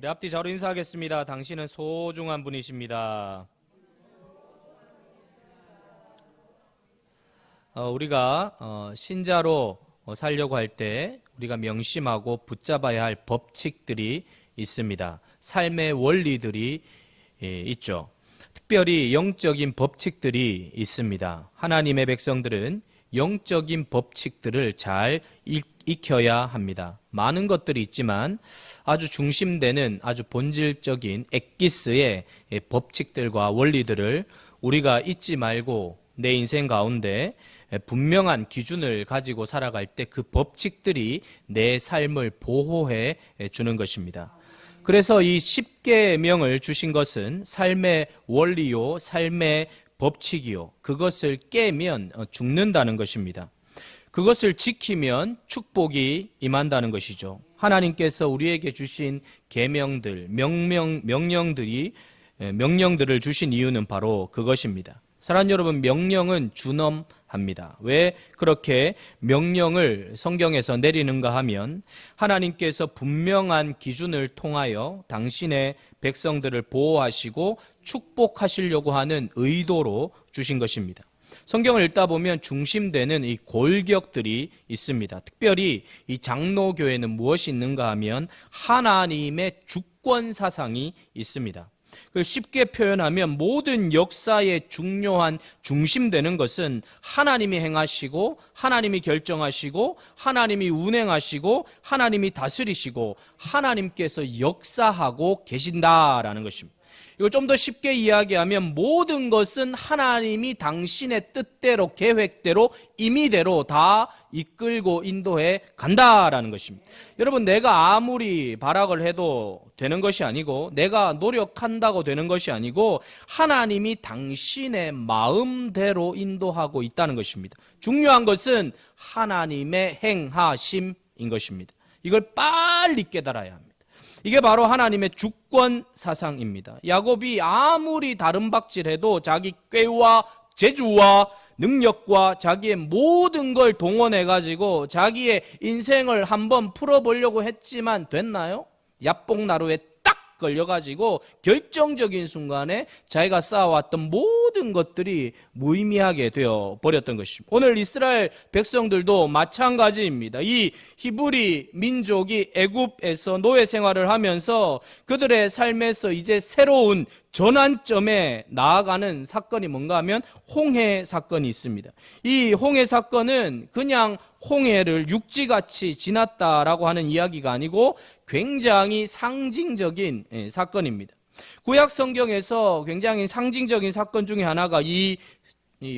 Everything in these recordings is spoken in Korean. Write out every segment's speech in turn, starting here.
우리 앞뒤 좌로 인사하겠습니다. 당신은 소중한 분이십니다. 우리가 신자로 살려고 할 때 우리가 명심하고 붙잡아야 할 법칙들이 있습니다. 삶의 원리들이 있죠. 특별히 영적인 법칙들이 있습니다. 하나님의 백성들은 영적인 법칙들을 잘 익혀야 합니다. 많은 것들이 있지만 아주 중심되는 아주 본질적인 엑기스의 법칙들과 원리들을 우리가 잊지 말고 내 인생 가운데 분명한 기준을 가지고 살아갈 때 그 법칙들이 내 삶을 보호해 주는 것입니다. 그래서 이 10계명을 주신 것은 삶의 원리요, 삶의 법칙이요, 그것을 깨면 죽는다는 것입니다. 그것을 지키면 축복이 임한다는 것이죠. 하나님께서 우리에게 주신 계명들, 명령들을 주신 이유는 바로 그것입니다. 사랑하는 여러분, 명령은 준엄합니다. 왜 그렇게 명령을 성경에서 내리는가 하면 하나님께서 분명한 기준을 통하여 당신의 백성들을 보호하시고 축복하시려고 하는 의도로 주신 것입니다. 성경을 읽다 보면 중심되는 이 골격들이 있습니다. 특별히 이 장로교회는 무엇이 있는가 하면 하나님의 주권 사상이 있습니다. 쉽게 표현하면 모든 역사의 중요한 중심되는 것은 하나님이 행하시고 하나님이 결정하시고 하나님이 운행하시고 하나님이 다스리시고 하나님께서 역사하고 계신다라는 것입니다. 이걸 좀 더 쉽게 이야기하면 모든 것은 하나님이 당신의 뜻대로 계획대로 임의대로 다 이끌고 인도해 간다라는 것입니다. 여러분, 내가 아무리 발악을 해도 되는 것이 아니고 내가 노력한다고 되는 것이 아니고 하나님이 당신의 마음대로 인도하고 있다는 것입니다. 중요한 것은 하나님의 행하심인 것입니다. 이걸 빨리 깨달아야 합니다. 이게 바로 하나님의 주권 사상입니다. 야곱이 아무리 다른 박질해도 자기 꾀와 재주와 능력과 자기의 모든 걸 동원해가지고 자기의 인생을 한번 풀어보려고 했지만 됐나요? 야뽕나루에 딱 걸려가지고 결정적인 순간에 자기가 쌓아왔던 모든 것들이 무의미하게 되어 버렸던 것입니다. 오늘 이스라엘 백성들도 마찬가지입니다. 이 히브리 민족이 애굽에서 노예 생활을 하면서 그들의 삶에서 이제 새로운 전환점에 나아가는 사건이 뭔가 하면 홍해 사건이 있습니다. 이 홍해 사건은 그냥 홍해를 육지같이 지났다라고 하는 이야기가 아니고 굉장히 상징적인 사건입니다. 구약 성경에서 굉장히 상징적인 사건 중에 하나가 이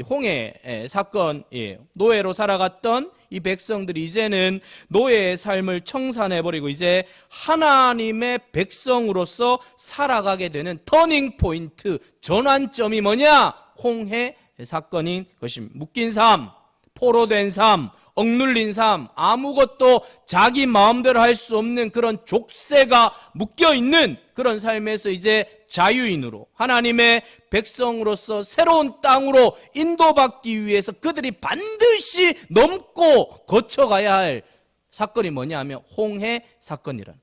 홍해 사건이에요. 노예로 살아갔던 이 백성들이 이제는 노예의 삶을 청산해버리고 이제 하나님의 백성으로서 살아가게 되는 터닝 포인트, 전환점이 뭐냐? 홍해 사건인 것입니다. 묶인 삶, 포로된 삶, 억눌린 삶, 아무것도 자기 마음대로 할 수 없는 그런 족쇄가 묶여있는 그런 삶에서 이제 자유인으로 하나님의 백성으로서 새로운 땅으로 인도받기 위해서 그들이 반드시 넘고 거쳐가야 할 사건이 뭐냐 하면 홍해 사건이란.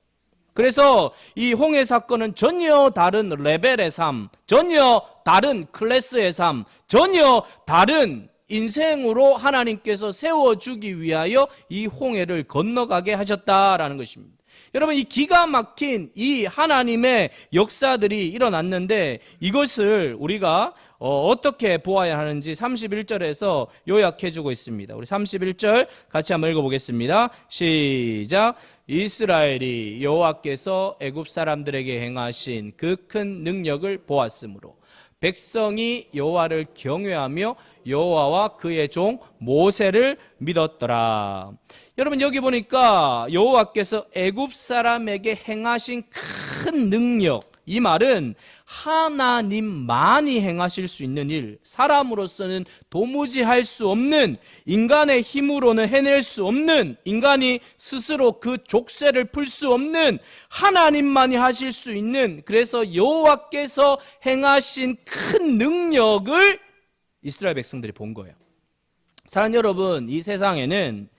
그래서 이 홍해 사건은 전혀 다른 레벨의 삶, 전혀 다른 클래스의 삶, 전혀 다른 인생으로 하나님께서 세워주기 위하여 이 홍해를 건너가게 하셨다라는 것입니다. 여러분, 이 기가 막힌 이 하나님의 역사들이 일어났는데 이것을 우리가 어떻게 보아야 하는지 31절에서 요약해주고 있습니다. 우리 31절 같이 한번 읽어보겠습니다. 시작. 이스라엘이 여호와께서 애굽 사람들에게 행하신 그 큰 능력을 보았으므로 백성이 여호와를 경외하며 여호와와 그의 종 모세를 믿었더라. 여러분, 여기 보니까 여호와께서 애굽 사람에게 행하신 큰 능력, 이 말은 하나님만이 행하실 수 있는 일, 사람으로서는 도무지 할 수 없는, 인간의 힘으로는 해낼 수 없는, 인간이 스스로 그 족쇄를 풀 수 없는 하나님만이 하실 수 있는, 그래서 여호와께서 행하신 큰 능력을 이스라엘 백성들이 본 거예요. 사랑하는 여러분, 이 세상에는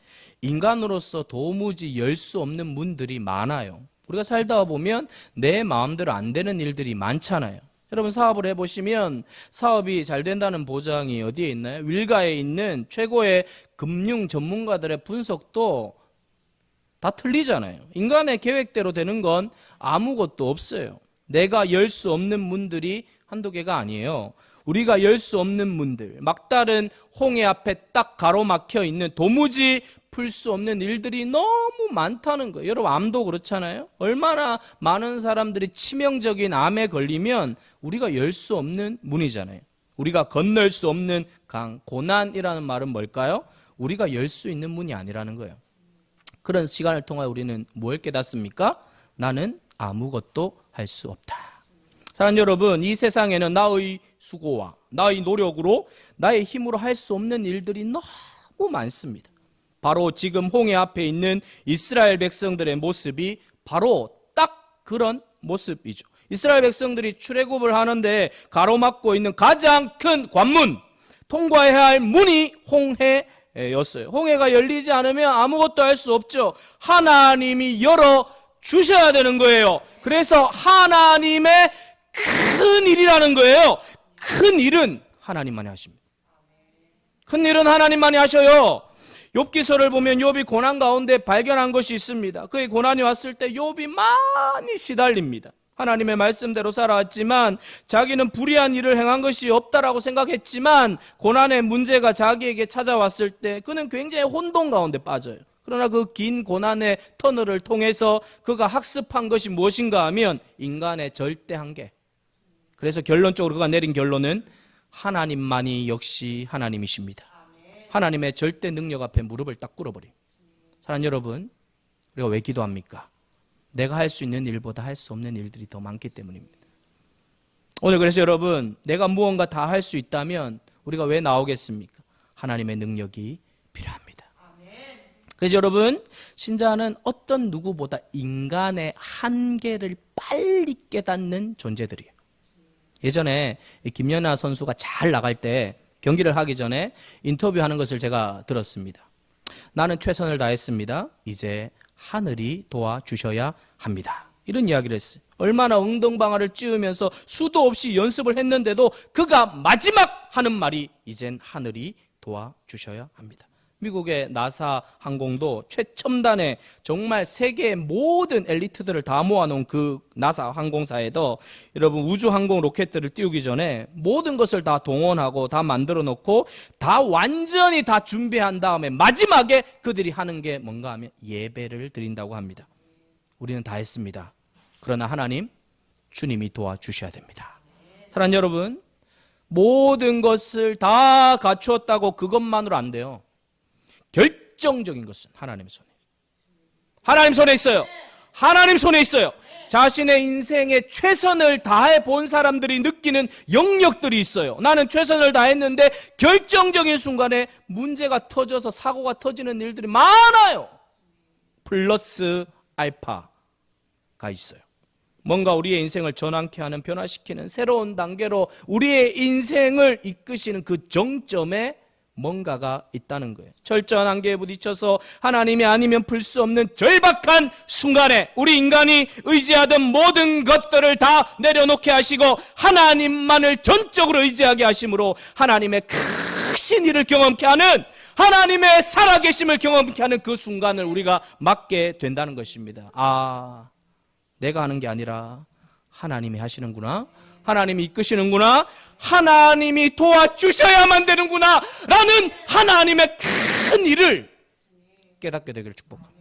인간으로서 도무지 열 수 없는 문들이 많아요. 우리가 살다 보면 내 마음대로 안 되는 일들이 많잖아요. 여러분 사업을 해보시면 사업이 잘 된다는 보장이 어디에 있나요? 윌가에 있는 최고의 금융 전문가들의 분석도 다 틀리잖아요. 인간의 계획대로 되는 건 아무것도 없어요. 내가 열 수 없는 문들이 한두 개가 아니에요. 우리가 열 수 없는 문들, 막다른 홍해 앞에 딱 가로막혀 있는 도무지 풀 수 없는 일들이 너무 많다는 거예요. 여러분 암도 그렇잖아요. 얼마나 많은 사람들이 치명적인 암에 걸리면 우리가 열 수 없는 문이잖아요. 우리가 건널 수 없는 강, 고난이라는 말은 뭘까요? 우리가 열 수 있는 문이 아니라는 거예요. 그런 시간을 통해 우리는 뭘 깨닫습니까? 나는 아무것도 할 수 없다. 사랑하는 여러분, 이 세상에는 나의 수고와 나의 노력으로 나의 힘으로 할 수 없는 일들이 너무 많습니다. 바로 지금 홍해 앞에 있는 이스라엘 백성들의 모습이 바로 딱 그런 모습이죠. 이스라엘 백성들이 출애굽을 하는데 가로막고 있는 가장 큰 관문, 통과해야 할 문이 홍해였어요. 홍해가 열리지 않으면 아무것도 할 수 없죠. 하나님이 열어 주셔야 되는 거예요. 그래서 하나님의 큰 일이라는 거예요. 큰 일은 하나님만이 하십니다. 큰 일은 하나님만이 하셔요. 욥기서를 보면 욥이 고난 가운데 발견한 것이 있습니다. 그의 고난이 왔을 때 욥이 많이 시달립니다. 하나님의 말씀대로 살아왔지만 자기는 불의한 일을 행한 것이 없다라고 생각했지만 고난의 문제가 자기에게 찾아왔을 때 그는 굉장히 혼돈 가운데 빠져요. 그러나 그 긴 고난의 터널을 통해서 그가 학습한 것이 무엇인가 하면 인간의 절대 한계. 그래서 결론적으로 그가 내린 결론은 하나님만이 역시 하나님이십니다. 하나님의 절대 능력 앞에 무릎을 딱 꿇어버려요. 사랑하는 여러분, 우리가 왜 기도합니까? 내가 할 수 있는 일보다 할 수 없는 일들이 더 많기 때문입니다. 오늘 그래서 여러분, 내가 무언가 다 할 수 있다면 우리가 왜 나오겠습니까? 하나님의 능력이 필요합니다. 그래서 여러분, 신자는 어떤 누구보다 인간의 한계를 빨리 깨닫는 존재들이에요. 예전에 김연아 선수가 잘 나갈 때 경기를 하기 전에 인터뷰하는 것을 제가 들었습니다. 나는 최선을 다했습니다. 이제 하늘이 도와주셔야 합니다. 이런 이야기를 했어요. 얼마나 엉덩방아를 찧으면서 수도 없이 연습을 했는데도 그가 마지막 하는 말이 이젠 하늘이 도와주셔야 합니다. 미국의 나사 항공도 최첨단의 정말 세계의 모든 엘리트들을 다 모아놓은 그 나사 항공사에도 여러분 우주항공 로켓들을 띄우기 전에 모든 것을 다 동원하고 다 만들어 놓고 다 완전히 다 준비한 다음에 마지막에 그들이 하는 게 뭔가 하면 예배를 드린다고 합니다. 우리는 다 했습니다. 그러나 하나님, 주님이 도와주셔야 됩니다. 사랑하는 여러분, 모든 것을 다 갖추었다고 그것만으로 안 돼요. 결정적인 것은 하나님 손에, 하나님 손에 있어요. 하나님 손에 있어요. 자신의 인생에 최선을 다해 본 사람들이 느끼는 영역들이 있어요. 나는 최선을 다했는데 결정적인 순간에 문제가 터져서 사고가 터지는 일들이 많아요. 플러스 알파가 있어요. 뭔가 우리의 인생을 전환케 하는, 변화시키는 새로운 단계로 우리의 인생을 이끄시는 그 정점에 뭔가가 있다는 거예요. 철저한 한계에 부딪혀서 하나님이 아니면 풀 수 없는 절박한 순간에 우리 인간이 의지하던 모든 것들을 다 내려놓게 하시고 하나님만을 전적으로 의지하게 하심으로 하나님의 크신 일을 경험케 하는, 하나님의 살아계심을 경험케 하는 그 순간을 우리가 맞게 된다는 것입니다. 아, 내가 하는 게 아니라 하나님이 하시는구나, 하나님이 이끄시는구나, 하나님이 도와주셔야만 되는구나 라는 하나님의 큰 일을 깨닫게 되기를 축복합니다.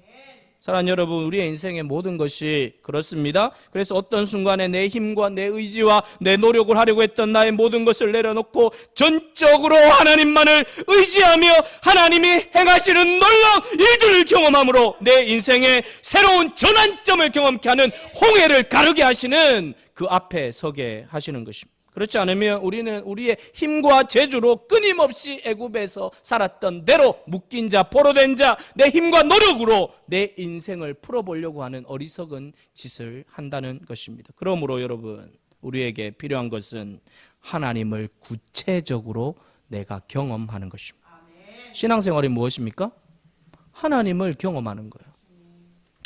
사랑하는 여러분, 우리의 인생의 모든 것이 그렇습니다. 그래서 어떤 순간에 내 힘과 내 의지와 내 노력을 하려고 했던 나의 모든 것을 내려놓고 전적으로 하나님만을 의지하며 하나님이 행하시는 놀라운 일들을 경험함으로 내 인생의 새로운 전환점을 경험케 하는 홍해를 가르게 하시는 그 앞에 서게 하시는 것입니다. 그렇지 않으면 우리는 우리의 힘과 재주로 끊임없이 애굽에서 살았던 대로 묶인 자, 포로된 자, 내 힘과 노력으로 내 인생을 풀어보려고 하는 어리석은 짓을 한다는 것입니다. 그러므로 여러분, 우리에게 필요한 것은 하나님을 구체적으로 내가 경험하는 것입니다. 신앙생활이 무엇입니까? 하나님을 경험하는 거예요.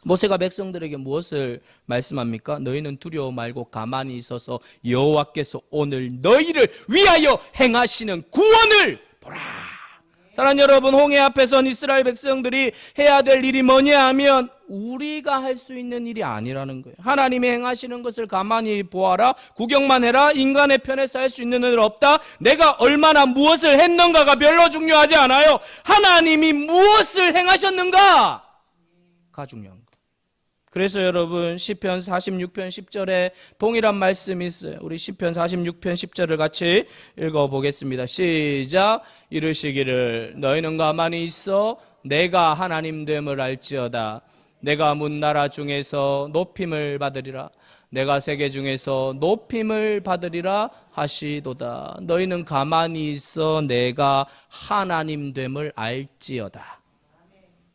모세가 백성들에게 무엇을 말씀합니까? 너희는 두려워 말고 가만히 있어서 여호와께서 오늘 너희를 위하여 행하시는 구원을 보라. 사랑하는 여러분, 홍해 앞에 선 이스라엘 백성들이 해야 될 일이 뭐냐 하면 우리가 할 수 있는 일이 아니라는 거예요. 하나님이 행하시는 것을 가만히 보아라, 구경만 해라, 인간의 편에서 할 수 있는 일 없다. 내가 얼마나 무엇을 했는가가 별로 중요하지 않아요. 하나님이 무엇을 행하셨는가가 중요한 거예요. 그래서 여러분, 시편 46편 10절에 동일한 말씀이 있어요. 우리 시편 46편 10절을 같이 읽어보겠습니다. 시작. 이르시기를 너희는 가만히 있어 내가 하나님 됨을 알지어다. 내가 문나라 중에서 높임을 받으리라. 내가 세계 중에서 높임을 받으리라 하시도다. 너희는 가만히 있어 내가 하나님 됨을 알지어다.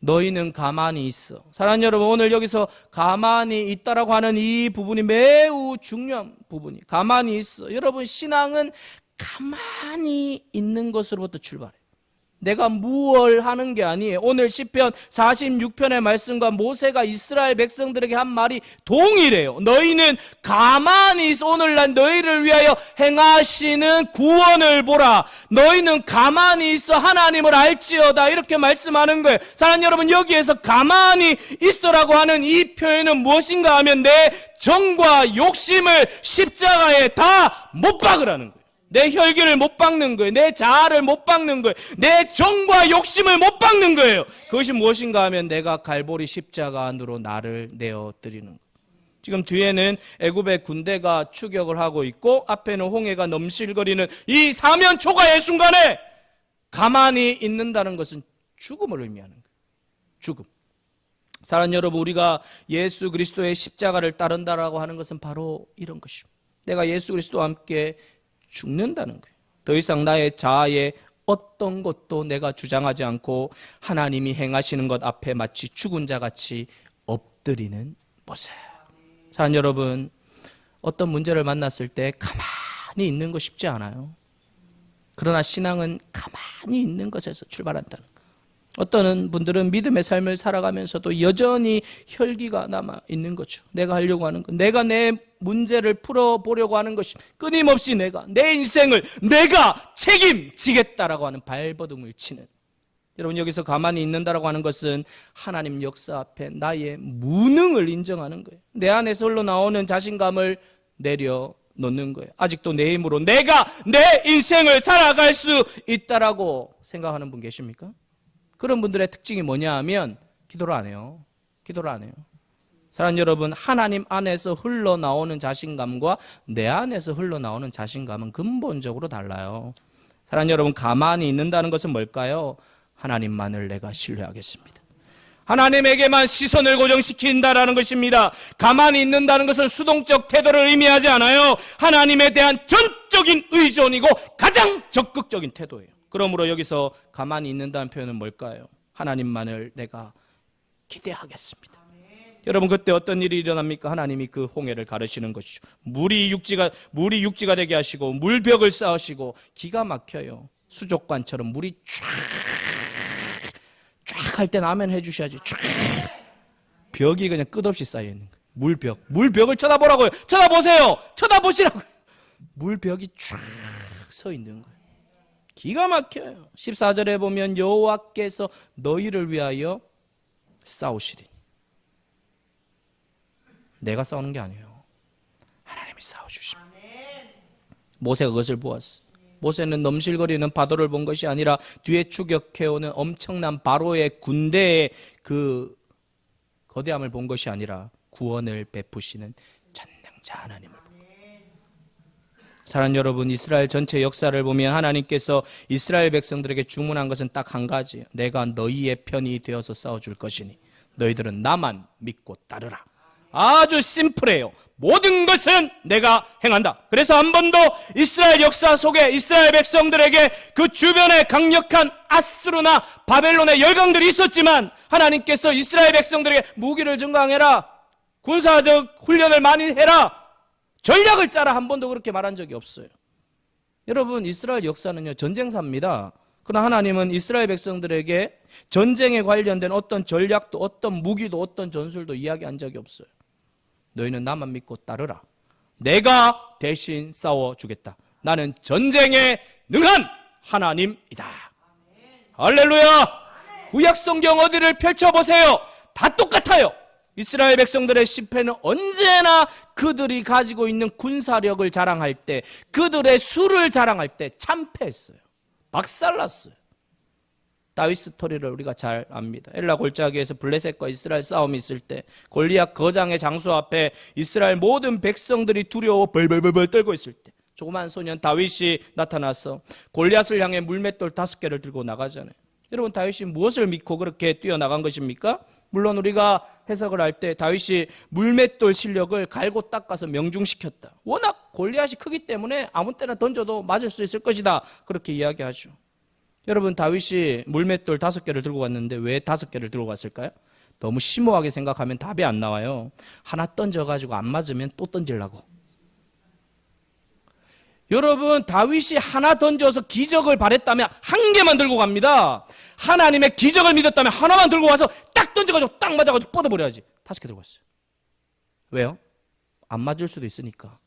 너희는 가만히 있어. 사랑하는 여러분, 오늘 여기서 가만히 있다라고 하는 이 부분이 매우 중요한 부분이, 가만히 있어. 여러분, 신앙은 가만히 있는 것으로부터 출발해요. 내가 무얼 하는 게 아니에요. 오늘 시편 46편의 말씀과 모세가 이스라엘 백성들에게 한 말이 동일해요. 너희는 가만히 있어. 오늘날 너희를 위하여 행하시는 구원을 보라. 너희는 가만히 있어 하나님을 알지어다. 이렇게 말씀하는 거예요. 사랑하는 여러분, 여기에서 가만히 있어라고 하는 이 표현은 무엇인가 하면 내 정과 욕심을 십자가에 다 못 박으라는 거예요. 내 혈기를 못 박는 거예요. 내 자아를 못 박는 거예요. 내 정과 욕심을 못 박는 거예요. 그것이 무엇인가 하면 내가 갈보리 십자가 안으로 나를 내어드리는 거예요. 지금 뒤에는 애굽의 군대가 추격을 하고 있고 앞에는 홍해가 넘실거리는 이 사면 초가의 순간에 가만히 있는다는 것은 죽음을 의미하는 거예요. 죽음. 사랑하는 여러분, 우리가 예수 그리스도의 십자가를 따른다라고 하는 것은 바로 이런 것입니다. 내가 예수 그리스도와 함께 죽는다는 거예요. 더 이상 나의 자아의 어떤 것도 내가 주장하지 않고 하나님이 행하시는 것 앞에 마치 죽은 자같이 엎드리는 모습. 사랑하는 여러분, 어떤 문제를 만났을 때 가만히 있는 거 쉽지 않아요. 그러나 신앙은 가만히 있는 것에서 출발한다는 거예요. 어떤 분들은 믿음의 삶을 살아가면서도 여전히 혈기가 남아 있는 거죠. 내가 하려고 하는 것, 내가 내 문제를 풀어보려고 하는 것이 끊임없이 내가 내 인생을 내가 책임지겠다라고 하는 발버둥을 치는, 여러분, 여기서 가만히 있는다라고 하는 것은 하나님 역사 앞에 나의 무능을 인정하는 거예요. 내 안에서 흘러나오는 자신감을 내려놓는 거예요. 아직도 내 힘으로 내가 내 인생을 살아갈 수 있다라고 생각하는 분 계십니까? 그런 분들의 특징이 뭐냐 하면 기도를 안 해요. 기도를 안 해요. 사랑하는 여러분, 하나님 안에서 흘러나오는 자신감과 내 안에서 흘러나오는 자신감은 근본적으로 달라요. 사랑하는 여러분, 가만히 있는다는 것은 뭘까요? 하나님만을 내가 신뢰하겠습니다. 하나님에게만 시선을 고정시킨다라는 것입니다. 가만히 있는다는 것은 수동적 태도를 의미하지 않아요. 하나님에 대한 전적인 의존이고 가장 적극적인 태도예요. 그러므로 여기서 가만히 있는다는 표현은 뭘까요? 하나님만을 내가 기대하겠습니다. 여러분, 그때 어떤 일이 일어납니까? 하나님이 그 홍해를 가르시는 것이죠. 물이 육지가 되게 하시고 물벽을 쌓으시고 기가 막혀요. 수족관처럼 물이 쫙 할 때는 아멘 해주셔야지. 쫙 벽이 그냥 끝없이 쌓여 있는 거예요. 물벽을 쳐다보라고요. 쳐다보세요. 쳐다보시라고요. 물벽이 쫙 서 있는 거예요. 기가 막혀요. 14절에 보면 여호와께서 너희를 위하여 싸우시리. 내가 싸우는 게 아니에요. 하나님이 싸워주십니다. 모세가 그것을 보았어. 모세는 넘실거리는 파도를 본 것이 아니라 뒤에 추격해오는 엄청난 바로의 군대의 그 거대함을 본 것이 아니라 구원을 베푸시는 전능자 하나님을 본 거예요. 사랑하는 여러분, 이스라엘 전체 역사를 보면 하나님께서 이스라엘 백성들에게 주문한 것은 딱 한 가지예요. 내가 너희의 편이 되어서 싸워줄 것이니 너희들은 나만 믿고 따르라. 아주 심플해요. 모든 것은 내가 행한다. 그래서 한 번도 이스라엘 역사 속에 이스라엘 백성들에게 그 주변에 강력한 아수르나 바벨론의 열강들이 있었지만 하나님께서 이스라엘 백성들에게 무기를 증강해라, 군사적 훈련을 많이 해라, 전략을 짜라, 한 번도 그렇게 말한 적이 없어요. 여러분, 이스라엘 역사는요 전쟁사입니다. 그러나 하나님은 이스라엘 백성들에게 전쟁에 관련된 어떤 전략도 어떤 무기도 어떤 전술도 이야기한 적이 없어요. 너희는 나만 믿고 따르라. 내가 대신 싸워주겠다. 나는 전쟁에 능한 하나님이다. 할렐루야. 구약 성경 어디를 펼쳐보세요. 다 똑같아요. 이스라엘 백성들의 실패는 언제나 그들이 가지고 있는 군사력을 자랑할 때, 그들의 수를 자랑할 때 참패했어요. 박살났어요. 다윗 스토리를 우리가 잘 압니다. 엘라 골짜기에서 블레셋과 이스라엘 싸움이 있을 때 골리앗 거장의 장수 앞에 이스라엘 모든 백성들이 두려워 벌벌벌벌 떨고 있을 때 조그만 소년 다윗이 나타나서 골리앗을 향해 물맷돌 5개를 들고 나가잖아요. 여러분, 다윗이 무엇을 믿고 그렇게 뛰어나간 것입니까? 물론 우리가 해석을 할 때 다윗이 물맷돌 실력을 갈고 닦아서 명중시켰다. 워낙 골리앗이 크기 때문에 아무 때나 던져도 맞을 수 있을 것이다. 그렇게 이야기하죠. 여러분, 다윗이 물맷돌 5개를 들고 갔는데 왜 5개를 들고 갔을까요? 너무 심오하게 생각하면 답이 안 나와요. 하나 던져가지고 안 맞으면 또 던지려고. 여러분, 다윗이 하나 던져서 기적을 바랬다면 1개만 들고 갑니다. 하나님의 기적을 믿었다면 하나만 들고 와서 딱 던져가지고 딱 맞아가지고 뻗어버려야지. 5개 들고 왔어요. 왜요? 안 맞을 수도 있으니까.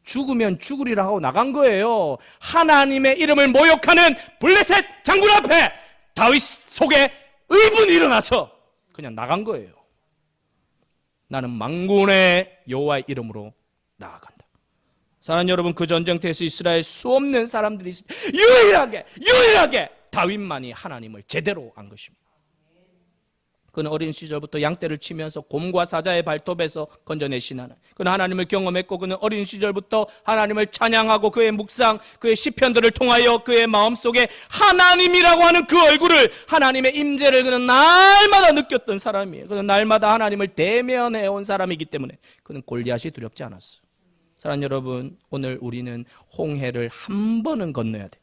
죽으면 죽으리라 하고 나간 거예요. 하나님의 이름을 모욕하는 블레셋 장군 앞에 다윗 속에 의분이 일어나서 그냥 나간 거예요. 나는 만군의 여호와의 이름으로 나아간다. 사랑하는 여러분, 그 전쟁터에서 이스라엘 수없는 사람들이 유일하게 다윗만이 하나님을 제대로 안 것입니다. 그는 어린 시절부터 양떼를 치면서 곰과 사자의 발톱에서 건져내신 하나님. 그는 하나님을 경험했고 그는 어린 시절부터 하나님을 찬양하고 그의 묵상, 그의 시편들을 통하여 그의 마음속에 하나님이라고 하는 그 얼굴을, 하나님의 임재를 그는 날마다 느꼈던 사람이에요. 그는 날마다 하나님을 대면해온 사람이기 때문에 그는 골리앗이 두렵지 않았어요. 사랑하는 여러분, 오늘 우리는 홍해를 한 번은 건너야 돼.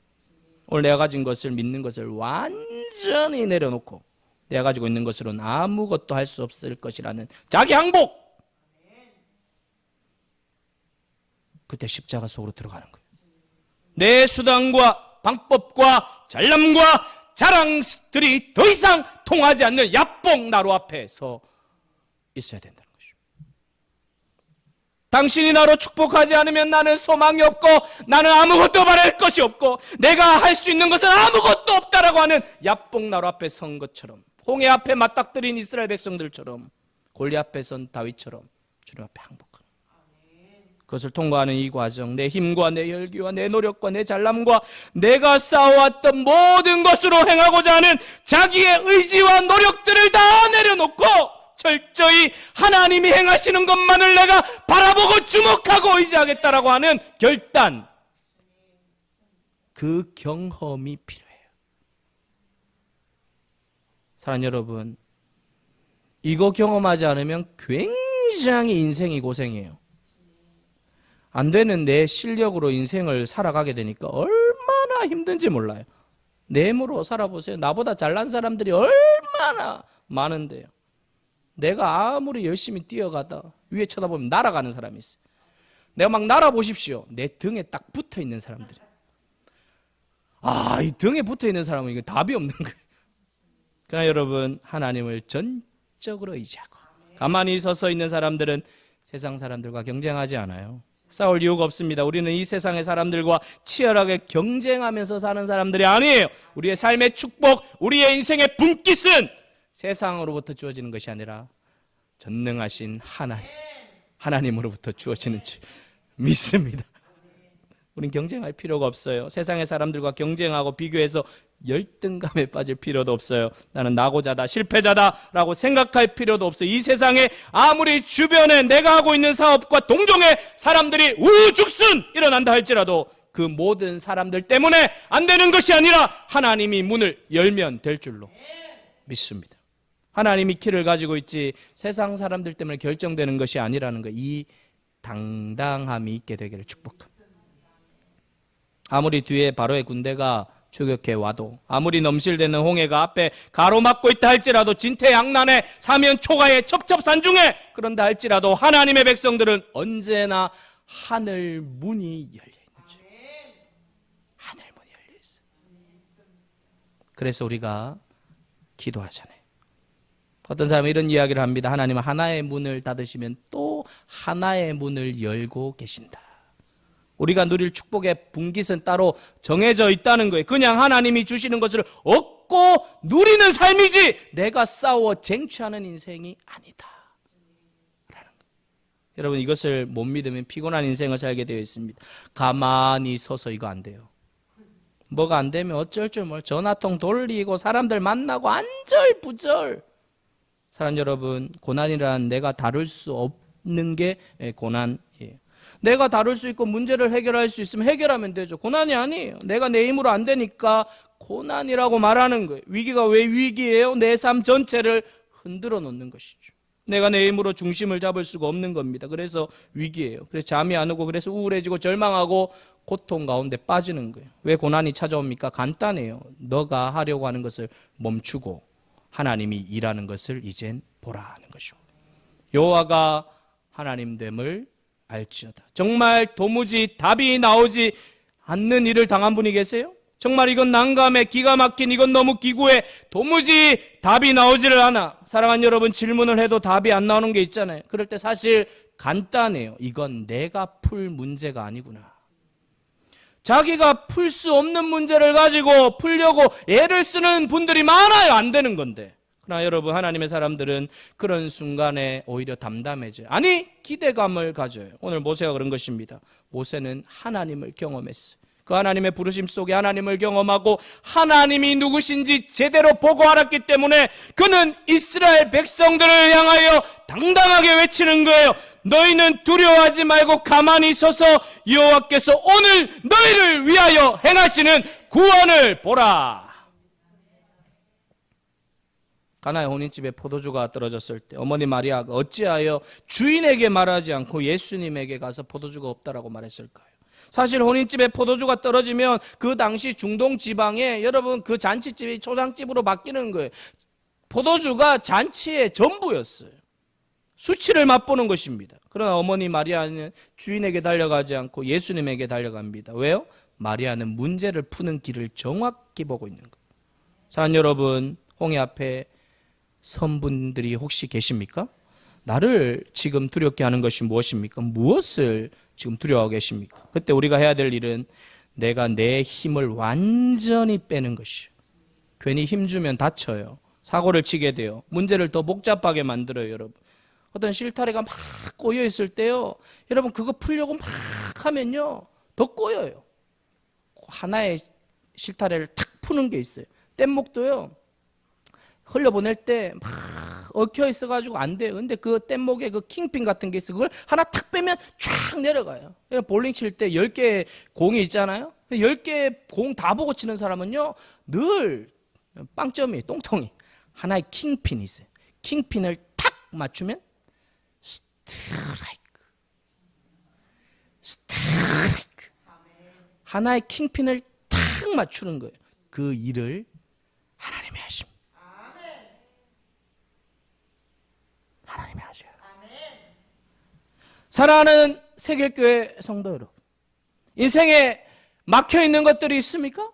오늘 내가 가진 것을, 믿는 것을 완전히 내려놓고 내가 가지고 있는 것으로는 아무것도 할 수 없을 것이라는 자기 항복. 그때 십자가 속으로 들어가는 거예요. 내 수단과 방법과 잘남과 자랑들이 더 이상 통하지 않는 야뽕 나루 앞에 서 있어야 된다는 것입니다. 당신이 나로 축복하지 않으면 나는 소망이 없고 나는 아무것도 바랄 것이 없고 내가 할 수 있는 것은 아무것도 없다라고 하는 야뽕 나루 앞에 선 것처럼, 홍해 앞에 맞닥뜨린 이스라엘 백성들처럼, 골리앗 앞에 선 다윗처럼 주님 앞에 항복하는, 그것을 통과하는 이 과정, 내 힘과 내 열기와 내 노력과 내 잘남과 내가 쌓아왔던 모든 것으로 행하고자 하는 자기의 의지와 노력들을 다 내려놓고 철저히 하나님이 행하시는 것만을 내가 바라보고 주목하고 의지하겠다라고 하는 결단, 그 경험이 필요해요. 사랑하는 여러분, 이거 경험하지 않으면 굉장히 인생이 고생이에요. 안 되는 내 실력으로 인생을 살아가게 되니까 얼마나 힘든지 몰라요. 내 힘으로 살아보세요. 나보다 잘난 사람들이 얼마나 많은데요. 내가 아무리 열심히 뛰어가다 위에 쳐다보면 날아가는 사람이 있어요. 내가 막 날아보십시오. 내 등에 딱 붙어있는 사람들이, 이 등에 붙어있는 사람은 이거 답이 없는 거예요. 그러나 여러분, 하나님을 전적으로 의지하고 가만히 서서 있는 사람들은 세상 사람들과 경쟁하지 않아요. 싸울 이유가 없습니다. 우리는 이 세상의 사람들과 치열하게 경쟁하면서 사는 사람들이 아니에요. 우리의 삶의 축복, 우리의 인생의 분깃은 세상으로부터 주어지는 것이 아니라 전능하신 하나님으로부터 주어지는 줄 믿습니다. 우린 경쟁할 필요가 없어요. 세상의 사람들과 경쟁하고 비교해서 열등감에 빠질 필요도 없어요. 나는 낙오자다, 실패자다라고 생각할 필요도 없어요. 이 세상에 아무리 주변에 내가 하고 있는 사업과 동종의 사람들이 우후죽순 일어난다 할지라도 그 모든 사람들 때문에 안 되는 것이 아니라 하나님이 문을 열면 될 줄로 믿습니다. 하나님이 키를 가지고 있지 세상 사람들 때문에 결정되는 것이 아니라는 거, 이 당당함이 있게 되기를 축복합니다. 아무리 뒤에 바로의 군대가 추격해 와도, 아무리 넘실대는 홍해가 앞에 가로막고 있다 할지라도, 진퇴양난에 사면초가에 첩첩산중에 그런다 할지라도 하나님의 백성들은 언제나 하늘 문이 열려 있는 줄, 하늘 문이 열려 있어요. 그래서 우리가 기도하잖아요. 어떤 사람은 이런 이야기를 합니다. 하나님은 하나의 문을 닫으시면 또 하나의 문을 열고 계신다. 우리가 누릴 축복의 분깃은 따로 정해져 있다는 거예요. 그냥 하나님이 주시는 것을 얻고 누리는 삶이지 내가 싸워 쟁취하는 인생이 아니다 라는 거예요. 여러분, 이것을 못 믿으면 피곤한 인생을 살게 되어 있습니다. 가만히 서서 이거 안 돼요. 뭐가 안 되면 어쩔 줄 몰라. 전화통 돌리고 사람들 만나고 안절부절. 사랑 여러분, 고난이란 내가 다룰 수 없는 게 고난이에요. 내가 다룰 수 있고 문제를 해결할 수 있으면 해결하면 되죠. 고난이 아니에요. 내가 내 힘으로 안 되니까 고난이라고 말하는 거예요. 위기가 왜 위기예요? 내 삶 전체를 흔들어 놓는 것이죠. 내가 내 힘으로 중심을 잡을 수가 없는 겁니다. 그래서 위기예요. 그래서 잠이 안 오고, 그래서 우울해지고 절망하고 고통 가운데 빠지는 거예요. 왜 고난이 찾아옵니까? 간단해요. 너가 하려고 하는 것을 멈추고 하나님이 일하는 것을 이젠 보라 하는 것이고, 여호와가 하나님 됨을 알지어다. 정말 도무지 답이 나오지 않는 일을 당한 분이 계세요? 정말 이건 난감해, 기가 막힌, 이건 너무 기구해, 도무지 답이 나오지를 않아. 사랑하는 여러분, 질문을 해도 답이 안 나오는 게 있잖아요. 그럴 때 사실 간단해요. 이건 내가 풀 문제가 아니구나. 자기가 풀 수 없는 문제를 가지고 풀려고 애를 쓰는 분들이 많아요. 안 되는 건데. 그러나 여러분, 하나님의 사람들은 그런 순간에 오히려 담담해져요. 아니, 기대감을 가져요. 오늘 모세가 그런 것입니다. 모세는 하나님을 경험했어요. 그 하나님의 부르심 속에 하나님을 경험하고 하나님이 누구신지 제대로 보고 알았기 때문에 그는 이스라엘 백성들을 향하여 당당하게 외치는 거예요. 너희는 두려워하지 말고 가만히 서서 여호와께서 오늘 너희를 위하여 행하시는 구원을 보라. 가나의 혼인집에 포도주가 떨어졌을 때 어머니 마리아가 어찌하여 주인에게 말하지 않고 예수님에게 가서 포도주가 없다라고 말했을까요? 사실 혼인집에 포도주가 떨어지면 그 당시 중동 지방에 여러분 그 잔치집이 초상집으로 바뀌는 거예요. 포도주가 잔치의 전부였어요. 수치를 맛보는 것입니다. 그러나 어머니 마리아는 주인에게 달려가지 않고 예수님에게 달려갑니다. 왜요? 마리아는 문제를 푸는 길을 정확히 보고 있는 거예요. 사랑하는 여러분, 홍해 앞에 선 분들이 혹시 계십니까? 나를 지금 두렵게 하는 것이 무엇입니까? 무엇을 지금 두려워하고 계십니까? 그때 우리가 해야 될 일은 내가 내 힘을 완전히 빼는 것이에요. 괜히 힘주면 다쳐요. 사고를 치게 돼요. 문제를 더 복잡하게 만들어요, 여러분. 어떤 실타래가 막 꼬여 있을 때요, 여러분 그거 풀려고 막 하면요 더 꼬여요. 하나의 실타래를 탁 푸는 게 있어요. 뗏목도요, 흘려보낼 때 막 얽혀 있어가지고 안 돼요. 근데 그 뗏목에 그 킹핀 같은 게 있어. 그걸 하나 탁 빼면 쫙 내려가요. 볼링 칠 때 10개의 공이 있잖아요. 10개의 공 다 보고 치는 사람은요 늘 빵점이, 똥통이 하나의 킹핀이 있어요. 킹핀을 탁 맞추면 스트라이크. 하나의 킹핀을 탁 맞추는 거예요. 그 일을 하나님이 하십니다. 하나님이 하셔요. 사랑하는 세길교회 성도 여러분, 인생에 막혀있는 것들이 있습니까?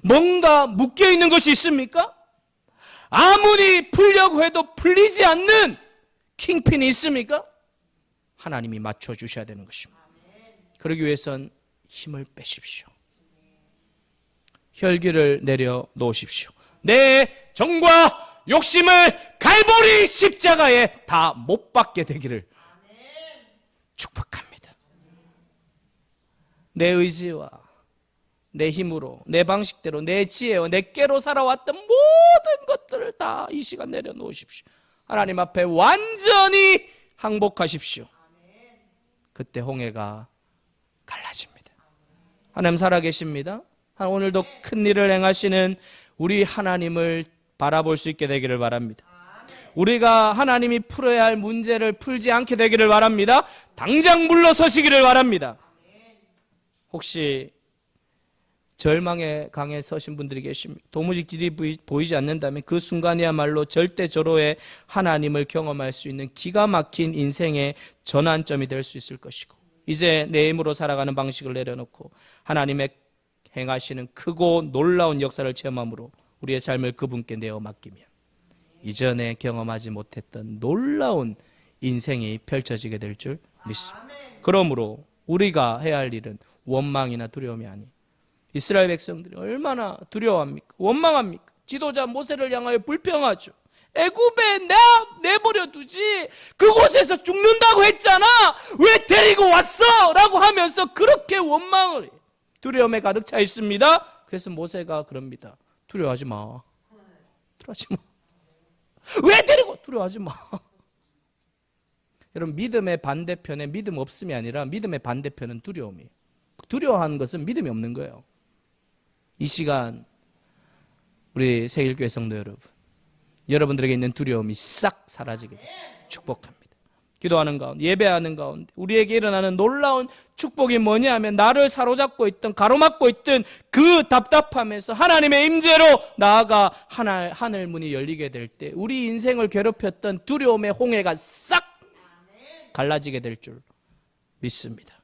뭔가 묶여있는 것이 있습니까? 아무리 풀려고 해도 풀리지 않는 킹핀이 있습니까? 하나님이 맞춰주셔야 되는 것입니다. 그러기 위해선 힘을 빼십시오. 혈기를 내려놓으십시오. 내 정과 욕심을 갈보리 십자가에 다 못 박게 되기를 축복합니다. 내 의지와 내 힘으로, 내 방식대로, 내 지혜와 내 꾀로 살아왔던 모든 것들을 다 이 시간 내려놓으십시오. 하나님 앞에 완전히 항복하십시오. 그때 홍해가 갈라집니다. 하나님 살아계십니다. 오늘도 큰 일을 행하시는 우리 하나님을 바라볼 수 있게 되기를 바랍니다. 우리가 하나님이 풀어야 할 문제를 풀지 않게 되기를 바랍니다. 당장 물러서시기를 바랍니다. 혹시 절망의 강에 서신 분들이 계십니까? 도무지 길이 보이지 않는다면 그 순간이야말로 절대절호의 하나님을 경험할 수 있는 기가 막힌 인생의 전환점이 될 수 있을 것이고, 이제 내 힘으로 살아가는 방식을 내려놓고 하나님의 행하시는 크고 놀라운 역사를 체험함으로 우리의 삶을 그분께 내어 맡기면 이전에 경험하지 못했던 놀라운 인생이 펼쳐지게 될 줄 믿습니다. 그러므로 우리가 해야 할 일은 원망이나 두려움이 아니. 이스라엘 백성들이 얼마나 두려워합니까? 원망합니까? 지도자 모세를 향하여 불평하죠. 애굽에 내버려 두지, 그곳에서 죽는다고 했잖아, 왜 데리고 왔어? 라고 하면서 그렇게 원망을 해요. 두려움에 가득 차 있습니다. 그래서 모세가 그럽니다. 두려워하지 마. 두려워하지 마. 왜 데리고? 두려워하지 마. 여러분, 믿음의 반대편에 믿음 없음이 아니라 믿음의 반대편은 두려움이에요. 두려워하는 것은 믿음이 없는 거예요. 이 시간 우리 새길교회 성도 여러분, 여러분들에게 있는 두려움이 싹 사라지게 됩니다. 축복합니다. 기도하는 가운데, 예배하는 가운데 우리에게 일어나는 놀라운 축복이 뭐냐 하면, 나를 사로잡고 있던, 가로막고 있던 그 답답함에서 하나님의 임재로 나아가 하늘 문이 열리게 될 때 우리 인생을 괴롭혔던 두려움의 홍해가 싹 갈라지게 될 줄 믿습니다.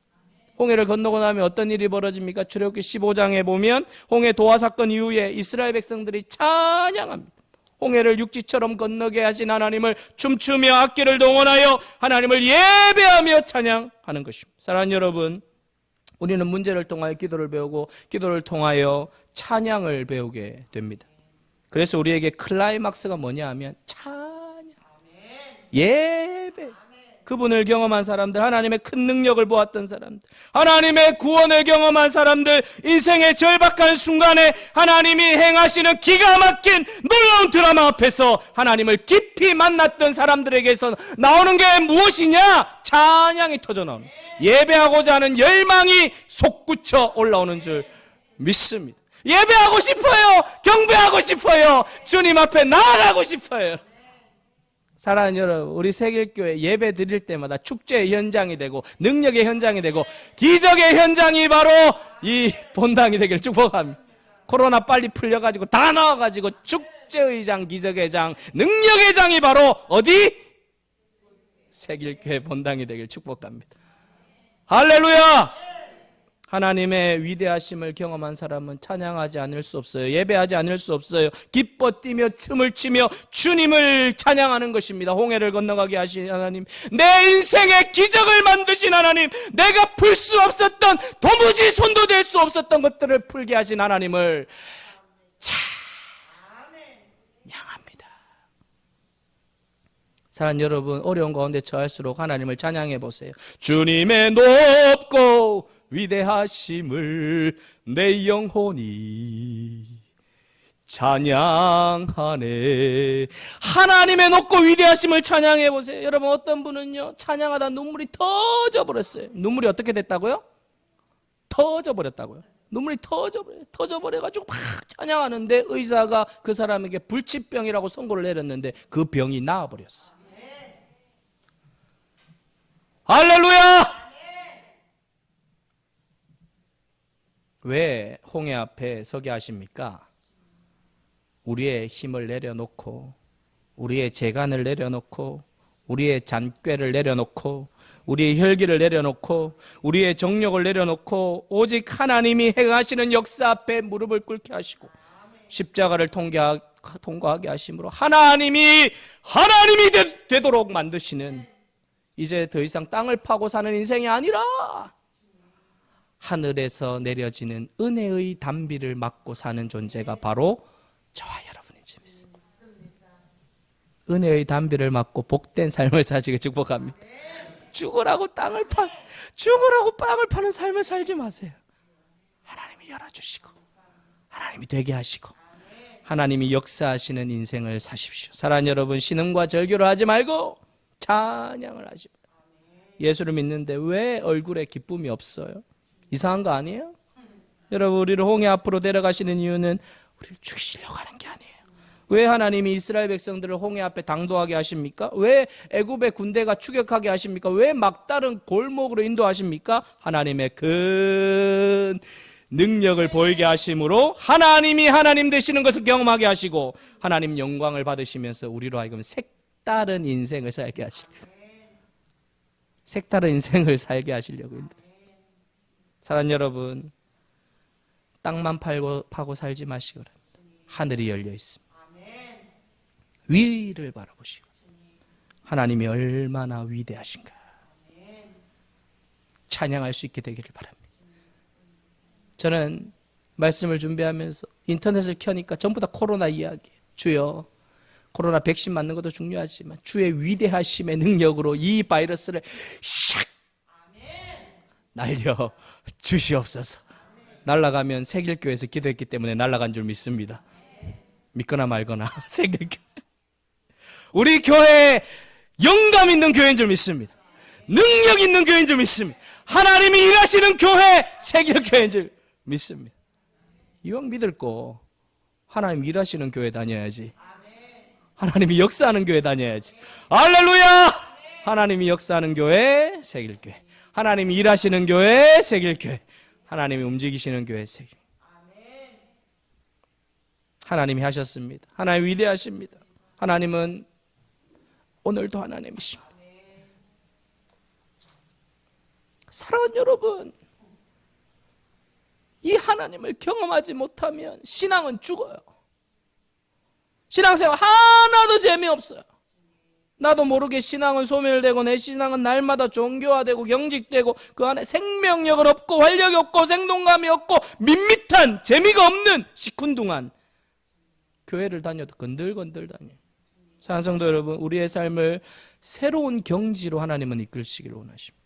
홍해를 건너고 나면 어떤 일이 벌어집니까? 출애굽기 15장에 보면 홍해 도하 사건 이후에 이스라엘 백성들이 찬양합니다. 홍해를 육지처럼 건너게 하신 하나님을 춤추며 악기를 동원하여 하나님을 예배하며 찬양하는 것입니다. 사랑하는 여러분, 우리는 문제를 통하여 기도를 배우고 기도를 통하여 찬양을 배우게 됩니다. 그래서 우리에게 클라이막스가 뭐냐 하면 찬양, 예배. 그분을 경험한 사람들, 하나님의 큰 능력을 보았던 사람들, 하나님의 구원을 경험한 사람들, 인생의 절박한 순간에 하나님이 행하시는 기가 막힌 놀라운 드라마 앞에서 하나님을 깊이 만났던 사람들에게서 나오는 게 무엇이냐? 찬양이 터져나오는, 예배하고자 하는 열망이 솟구쳐 올라오는 줄 믿습니다. 예배하고 싶어요. 경배하고 싶어요. 주님 앞에 나아가고 싶어요. 사랑하는 여러분, 우리 새길교회 예배 드릴 때마다 축제의 현장이 되고 능력의 현장이 되고 기적의 현장이 바로 이 본당이 되기를 축복합니다. 코로나 빨리 풀려가지고 다 나와가지고 축제의 장, 기적의 장, 능력의 장이 바로 어디? 새길교회 본당이 되기를 축복합니다. 할렐루야! 하나님의 위대하심을 경험한 사람은 찬양하지 않을 수 없어요. 예배하지 않을 수 없어요. 기뻐 뛰며 춤을 추며 주님을 찬양하는 것입니다. 홍해를 건너가게 하신 하나님, 내 인생의 기적을 만드신 하나님, 내가 풀 수 없었던, 도무지 손도 댈 수 없었던 것들을 풀게 하신 하나님을 찬양합니다. 사랑하는 여러분, 어려운 가운데 처할수록 하나님을 찬양해 보세요. 주님의 높고 위대하심을 내 영혼이 찬양하네. 하나님의 높고 위대하심을 찬양해 보세요. 여러분, 어떤 분은요, 찬양하다 눈물이 터져버렸어요. 눈물이 어떻게 됐다고요? 터져버렸다고요. 눈물이 터져버려가지고 막 찬양하는데 의사가 그 사람에게 불치병이라고 선고를 내렸는데 그 병이 나아버렸어. 할렐루야! 왜 홍해 앞에 서게 하십니까? 우리의 힘을 내려놓고, 우리의 재간을 내려놓고, 우리의 잔꾀를 내려놓고, 우리의 혈기를 내려놓고, 우리의 정력을 내려놓고 오직 하나님이 행하시는 역사 앞에 무릎을 꿇게 하시고 십자가를 통과하게 하심으로 하나님이 되도록 만드시는, 이제 더 이상 땅을 파고 사는 인생이 아니라 하늘에서 내려지는 은혜의 단비를 맞고 사는 존재가 바로 저와 여러분인지 믿습니다. 은혜의 단비를 맞고 복된 삶을 사시길 축복합니다. 죽으라고 땅을 파는 삶을 살지 마세요. 하나님이 열어주시고 하나님이 되게 하시고 하나님이 역사하시는 인생을 사십시오. 사랑하는 여러분, 신음과 절규를 하지 말고 찬양을 하시고. 예수를 믿는데 왜 얼굴에 기쁨이 없어요? 이상한 거 아니에요? 여러분, 우리를 홍해 앞으로 데려가시는 이유는 우리를 죽이시려고 하는 게 아니에요. 왜 하나님이 이스라엘 백성들을 홍해 앞에 당도하게 하십니까? 왜 애굽의 군대가 추격하게 하십니까? 왜 막다른 골목으로 인도하십니까? 하나님의 큰 능력을 보이게 하심으로 하나님이 하나님 되시는 것을 경험하게 하시고 하나님 영광을 받으시면서 우리로 하여금 색다른 인생을 살게 하시려고, 색다른 인생을 살게 하시려고. 사랑하는 여러분, 땅만 파고 살지 마시기 바랍니다. 하늘이 열려 있습니다. 위를 바라보시고 하나님이 얼마나 위대하신가 찬양할 수 있게 되기를 바랍니다. 저는 말씀을 준비하면서 인터넷을 켜니까 전부 다 코로나 이야기예요. 주여, 코로나 백신 맞는 것도 중요하지만 주의 위대하심의 능력으로 이 바이러스를 샥 날려 주시옵소서. 날아가면 세길교회에서 기도했기 때문에 날아간 줄 믿습니다. 믿거나 말거나 세길교회, 우리 교회에 영감 있는 교회인 줄 믿습니다. 능력 있는 교회인 줄 믿습니다. 하나님이 일하시는 교회, 세길교회인 줄 믿습니다. 이왕 믿을 거 하나님 일하시는 교회 다녀야지. 하나님이 역사하는 교회 다녀야지. 할렐루야! 하나님이 역사하는 교회, 세길교회. 하나님이 일하시는 교회, 세길교회. 하나님이 움직이시는 교회, 세길. 하나님이 하셨습니다. 하나님 위대하십니다. 하나님은 오늘도 하나님이십니다. 사랑하는 여러분, 이 하나님을 경험하지 못하면 신앙은 죽어요. 신앙생활 하나도 재미없어요. 나도 모르게 신앙은 소멸되고 내 신앙은 날마다 종교화되고 경직되고 그 안에 생명력을 없고 활력이 없고 생동감이 없고 밋밋한 재미가 없는 시큰둥한 교회를 다녀도 건들건들 다녀요. 사랑하는 성도 여러분, 우리의 삶을 새로운 경지로 하나님은 이끌시기를 원하십니다.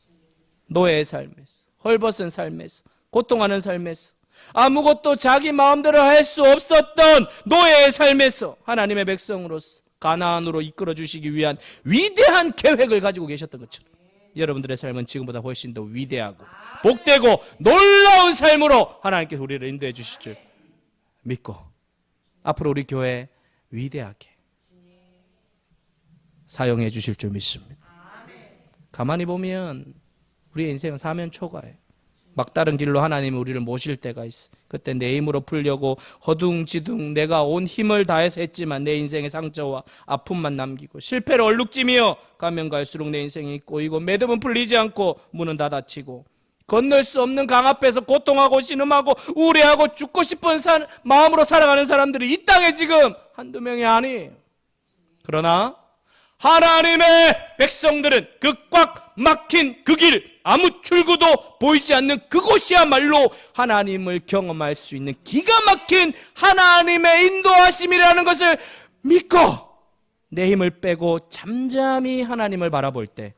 노예의 삶에서, 헐벗은 삶에서, 고통하는 삶에서, 아무것도 자기 마음대로 할 수 없었던 노예의 삶에서 하나님의 백성으로서 가나안으로 이끌어 주시기 위한 위대한 계획을 가지고 계셨던 것처럼 여러분들의 삶은 지금보다 훨씬 더 위대하고 복되고 놀라운 삶으로 하나님께서 우리를 인도해 주실 줄 믿고 앞으로 우리 교회 위대하게 사용해 주실 줄 믿습니다. 가만히 보면 우리의 인생은 사면 초과예요. 막다른 길로 하나님이 우리를 모실 때가 있어. 그때 내 힘으로 풀려고 허둥지둥 내가 온 힘을 다해서 했지만 내 인생의 상처와 아픔만 남기고 실패를 얼룩지며 가면 갈수록 내 인생이 꼬이고 매듭은 풀리지 않고 문은 다 닫히고 건널 수 없는 강 앞에서 고통하고 신음하고 우울해하고 죽고 싶은 마음으로 살아가는 사람들이 이 땅에 지금 한두 명이 아니에요. 그러나 하나님의 백성들은 그 꽉 막힌 그 길, 아무 출구도 보이지 않는 그곳이야말로 하나님을 경험할 수 있는 기가 막힌 하나님의 인도하심이라는 것을 믿고 내 힘을 빼고 잠잠히 하나님을 바라볼 때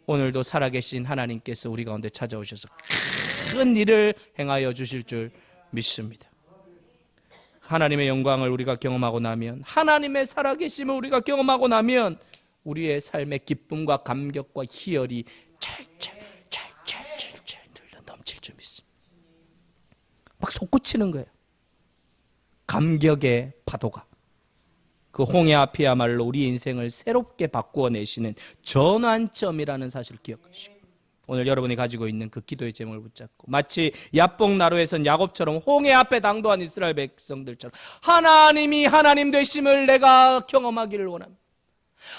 오늘도 살아계신 하나님께서 우리 가운데 찾아오셔서 큰 일을 행하여 주실 줄 믿습니다. 하나님의 영광을 우리가 경험하고 나면, 하나님의 살아계심을 우리가 경험하고 나면 우리의 삶의 기쁨과 감격과 희열이 찰찰 넘칠 줄 믿습니다. 막 솟구치는 거예요. 감격의 파도가. 그 홍해 앞이야말로 우리 인생을 새롭게 바꾸어 내시는 전환점이라는 사실을 기억하시고 오늘 여러분이 가지고 있는 그 기도의 제목을 붙잡고 마치 야복나루에선 야곱처럼 홍해 앞에 당도한 이스라엘 백성들처럼 하나님이 하나님 되심을 내가 경험하기를 원합니다.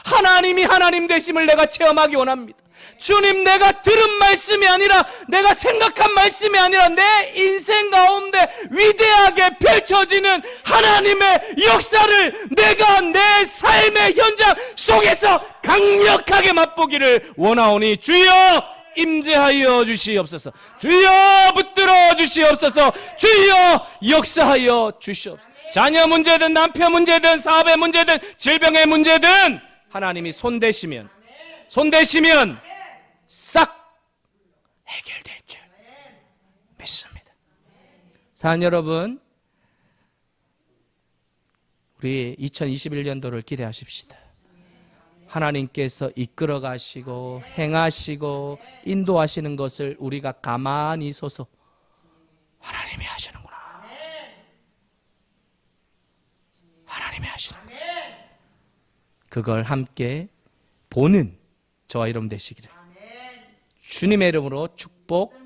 하나님이 하나님 되심을 내가 체험하기 원합니다. 주님, 내가 들은 말씀이 아니라 내가 생각한 말씀이 아니라 내 인생 가운데 위대하게 펼쳐지는 하나님의 역사를 내가 내 삶의 현장 속에서 강력하게 맛보기를 원하오니 주여 임재하여 주시옵소서. 주여 붙들어 주시옵소서. 주여 역사하여 주시옵소서. 자녀 문제든 남편 문제든 사업의 문제든 질병의 문제든 하나님이 손대시면 싹 해결될 줄 믿습니다. 사랑하는 여러분, 우리 2021년도를 기대하십시다. 하나님께서 이끌어 가시고 행하시고 인도하시는 것을 우리가 가만히 서서 하나님이 하시는구나, 하나님이 하시는구나, 그걸 함께 보는 저와 여러분 되시기를 주님의 이름으로 축복합니다.